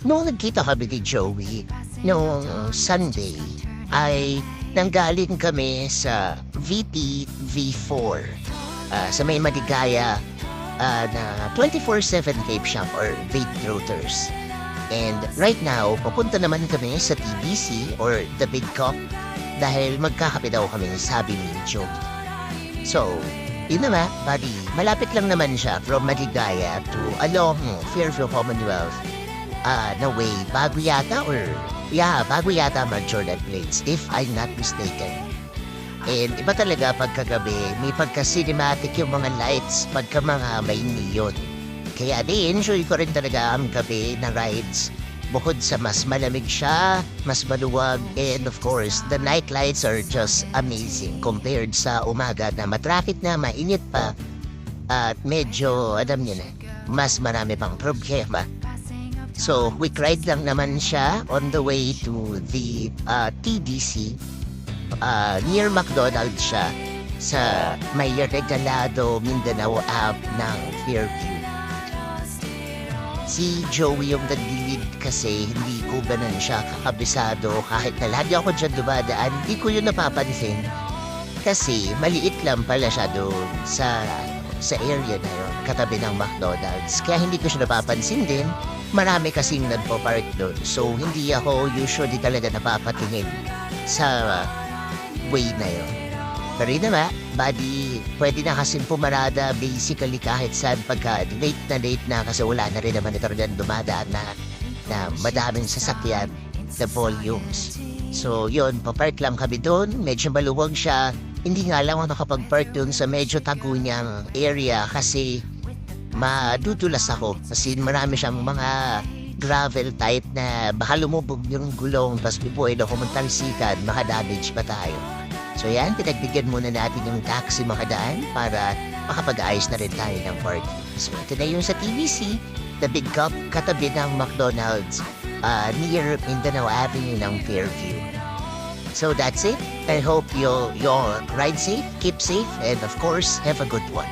Noong nagkita kami ni Joey, noong Sunday, ay nanggaling kami sa VP V4 sa may Maligaya na 24/7 vape shop or vape growers. And right now, papunta naman kami sa TBC or The Big Cup dahil magkakape daw kami, sabi ni Joey. So, yun na nga, buddy, malapit lang naman siya from Maligaya to along Fairview Commonwealth na way, bago yata mag-Jordan Plains, if I'm not mistaken. And iba talaga pagkagabi, may pagka-cinematic yung mga lights, pagka mga may neon. Kaya enjoy ko rin talaga ang gabi na rides. Bukod sa mas malamig siya, mas maluwag, and of course, the night lights are just amazing compared sa umaga na matraffic na, mainit pa, at medyo, alam niyo na, mas marami pang problema. So, quick ride lang naman siya on the way to the TDC. Near McDonald's siya sa may Regalado, Mindanao app ng Fairview. Si Joey yung nag-lead kasi hindi ko ganun siya kakabisado kahit na lagi ako dyan dumadaan, hindi ko yun napapansin. Kasi maliit lang pala siya doon sa area na yun, katabi ng McDonald's. Kaya hindi ko siya napapansin din. Marami kasing nagpo-park doon. So, hindi ako usually talaga napapatingin sa way na yun. Pero yun na, buddy, pwede na kasing pumarada basically kahit saan pagka late na kasi wala na rin naman ito rin dumadaan na madaming sasakyan na volumes. So, yun, papark lang kami doon. Medyo maluwag siya. Hindi nga lang ako nakapag-park doon sa medyo tagunyang area kasi madudulas ako kasi marami siyang mga gravel type na baka lumubog yung gulong tapos pipuin ako magtalsikan, makadamage pa tayo. So yan, pinagbigyan muna natin yung taxi makadaan para makapag-ayos na rin tayo ng party. So ito na yung sa TBC, The Big Cup, katabi ng McDonald's near Mindanao Avenue ng Fairview. So that's it. I hope you'll ride safe, keep safe, and of course, have a good one.